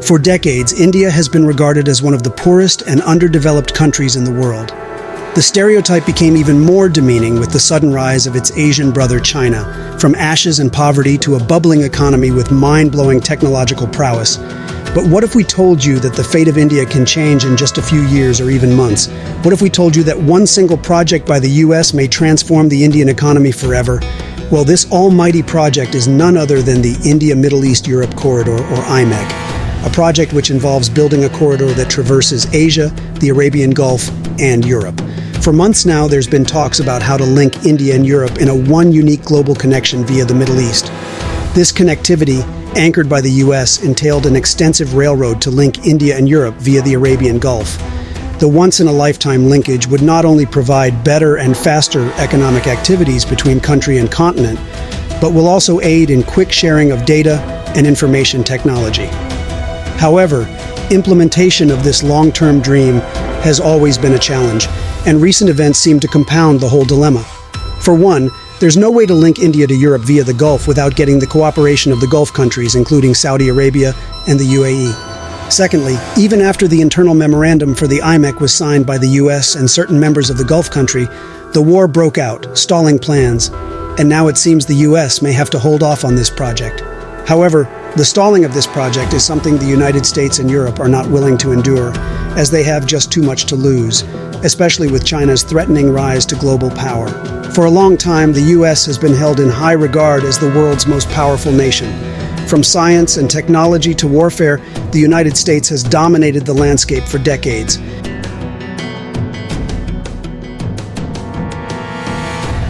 For decades, India has been regarded as one of the poorest and underdeveloped countries in the world. The stereotype became even more demeaning with the sudden rise of its Asian brother China, from ashes and poverty to a bubbling economy with mind-blowing technological prowess. But what if we told you that the fate of India can change in just a few years or even months? What if we told you that one single project by the US may transform the Indian economy forever? Well, this almighty project is none other than the India-Middle East-Europe Corridor, or IMEC, a project which involves building a corridor that traverses Asia, the Arabian Gulf, and Europe. For months now, there's been talks about how to link India and Europe in a one unique global connection via the Middle East. This connectivity, anchored by the US, entailed an extensive railroad to link India and Europe via the Arabian Gulf. The once-in-a-lifetime linkage would not only provide better and faster economic activities between country and continent, but will also aid in quick sharing of data and information technology. However, implementation of this long-term dream has always been a challenge, and recent events seem to compound the whole dilemma. For one, there's no way to link India to Europe via the Gulf without getting the cooperation of the Gulf countries, including Saudi Arabia and the UAE. Secondly, even after the internal memorandum for the IMEC was signed by the US and certain members of the Gulf country, the war broke out, stalling plans, and now it seems the US may have to hold off on this project. However, the stalling of this project is something the United States and Europe are not willing to endure, as they have just too much to lose, especially with China's threatening rise to global power. For a long time, the US has been held in high regard as the world's most powerful nation. From science and technology to warfare, the United States has dominated the landscape for decades.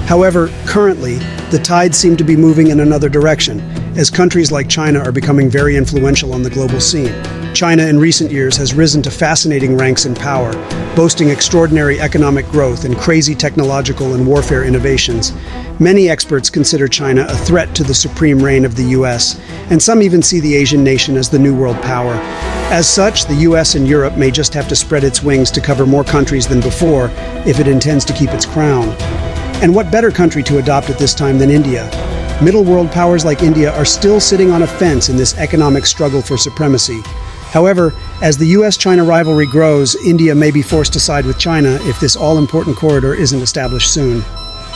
However, currently, the tides seem to be moving in another direction, as countries like China are becoming very influential on the global scene. China in recent years has risen to fascinating ranks in power, boasting extraordinary economic growth and crazy technological and warfare innovations. Many experts consider China a threat to the supreme reign of the US, and some even see the Asian nation as the new world power. As such, the US and Europe may just have to spread its wings to cover more countries than before if it intends to keep its crown. And what better country to adopt at this time than India? Middle world powers like India are still sitting on a fence in this economic struggle for supremacy. However, as the US-China rivalry grows, India may be forced to side with China if this all-important corridor isn't established soon.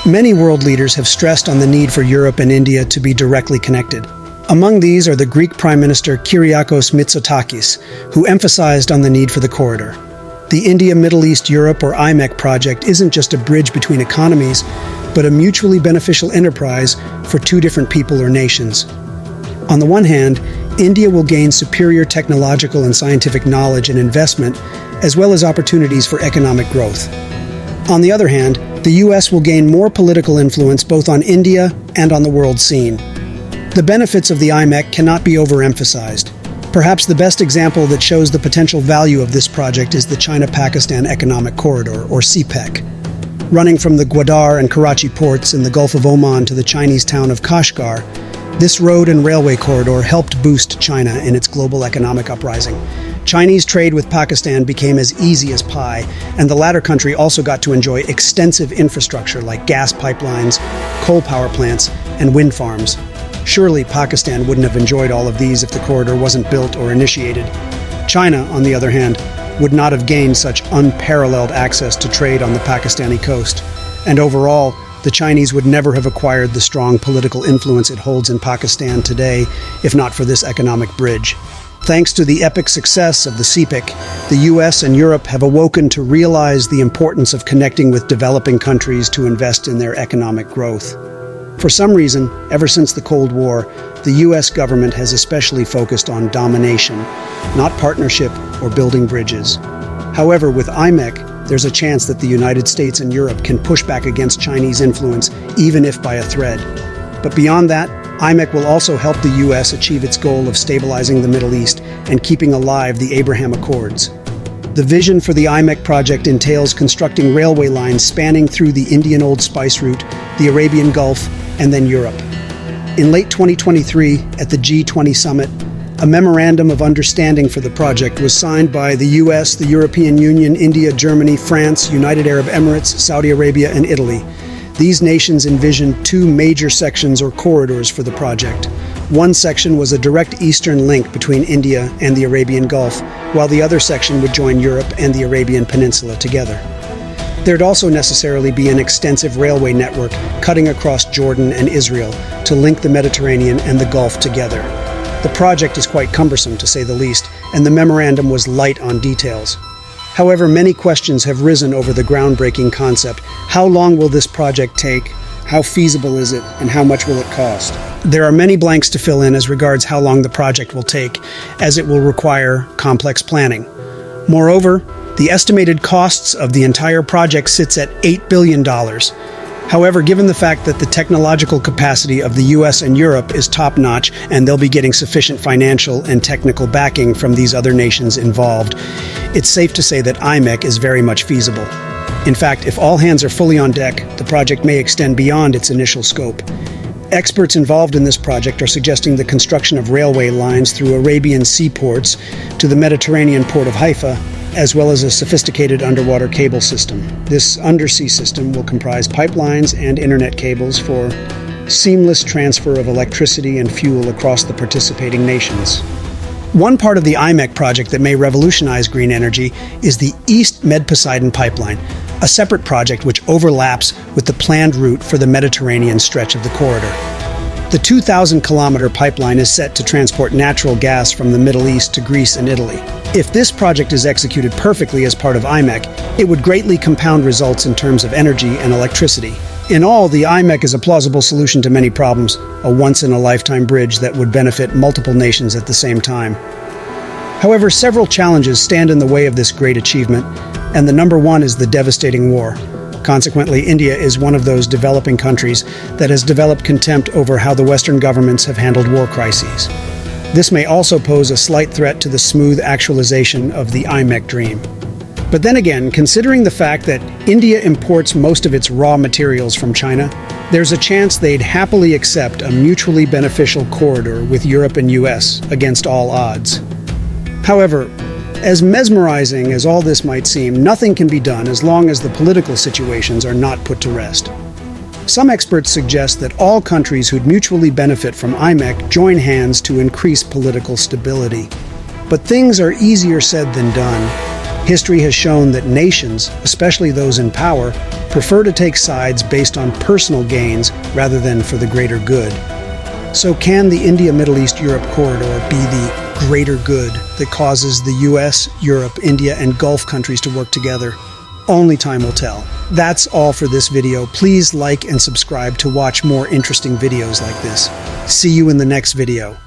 Many world leaders have stressed on the need for Europe and India to be directly connected. Among these are the Greek Prime Minister Kyriakos Mitsotakis, who emphasized on the need for the corridor. The India-Middle East-Europe, or IMEC project, isn't just a bridge between economies, but a mutually beneficial enterprise for two different people or nations. On the one hand, India will gain superior technological and scientific knowledge and investment, as well as opportunities for economic growth. On the other hand, the US will gain more political influence both on India and on the world scene. The benefits of the IMEC cannot be overemphasized. Perhaps the best example that shows the potential value of this project is the China-Pakistan Economic Corridor, or CPEC. Running from the Gwadar and Karachi ports in the Gulf of Oman to the Chinese town of Kashgar, this road and railway corridor helped boost China in its global economic uprising. Chinese trade with Pakistan became as easy as pie, and the latter country also got to enjoy extensive infrastructure like gas pipelines, coal power plants, and wind farms. Surely Pakistan wouldn't have enjoyed all of these if the corridor wasn't built or initiated. China, on the other hand, would not have gained such unparalleled access to trade on the Pakistani coast. And overall, the Chinese would never have acquired the strong political influence it holds in Pakistan today if not for this economic bridge. Thanks to the epic success of the CPEC, the US and Europe have awoken to realize the importance of connecting with developing countries to invest in their economic growth. For some reason, ever since the Cold War, the US government has especially focused on domination, not partnership or building bridges. However, with IMEC, there's a chance that the United States and Europe can push back against Chinese influence, even if by a thread. But beyond that, IMEC will also help the US achieve its goal of stabilizing the Middle East and keeping alive the Abraham Accords. The vision for the IMEC project entails constructing railway lines spanning through the Indian Old Spice route, the Arabian Gulf, and then Europe. In late 2023, at the G20 summit, a memorandum of understanding for the project was signed by the US, the European Union, India, Germany, France, United Arab Emirates, Saudi Arabia, and Italy. These nations envisioned two major sections or corridors for the project. One section was a direct eastern link between India and the Arabian Gulf, while the other section would join Europe and the Arabian Peninsula together. There'd also necessarily be an extensive railway network cutting across Jordan and Israel to link the Mediterranean and the Gulf together. The project is quite cumbersome, to say the least, and the memorandum was light on details. However, many questions have risen over the groundbreaking concept. How long will this project take? How feasible is it? And how much will it cost? There are many blanks to fill in as regards how long the project will take, as it will require complex planning. Moreover, the estimated costs of the entire project sits at $8 billion. However, given the fact that the technological capacity of the US and Europe is top-notch and they'll be getting sufficient financial and technical backing from these other nations involved, it's safe to say that IMEC is very much feasible. In fact, if all hands are fully on deck, the project may extend beyond its initial scope. Experts involved in this project are suggesting the construction of railway lines through Arabian seaports to the Mediterranean port of Haifa, as well as a sophisticated underwater cable system. This undersea system will comprise pipelines and internet cables for seamless transfer of electricity and fuel across the participating nations. One part of the IMEC project that may revolutionize green energy is the East Med-Poseidon pipeline, a separate project which overlaps with the planned route for the Mediterranean stretch of the corridor. The 2,000-kilometer pipeline is set to transport natural gas from the Middle East to Greece and Italy. If this project is executed perfectly as part of IMEC, it would greatly compound results in terms of energy and electricity. In all, the IMEC is a plausible solution to many problems, a once-in-a-lifetime bridge that would benefit multiple nations at the same time. However, several challenges stand in the way of this great achievement, and the number one is the devastating war. Consequently, India is one of those developing countries that has developed contempt over how the Western governments have handled war crises. This may also pose a slight threat to the smooth actualization of the IMEC dream. But then again, considering the fact that India imports most of its raw materials from China, there's a chance they'd happily accept a mutually beneficial corridor with Europe and US against all odds. However, as mesmerizing as all this might seem, nothing can be done as long as the political situations are not put to rest. Some experts suggest that all countries who'd mutually benefit from IMEC join hands to increase political stability. But things are easier said than done. History has shown that nations, especially those in power, prefer to take sides based on personal gains rather than for the greater good. So can the India-Middle East-Europe corridor be the greater good that causes the US, Europe, India, and Gulf countries to work together? Only time will tell. That's all for this video. Please like and subscribe to watch more interesting videos like this. See you in the next video.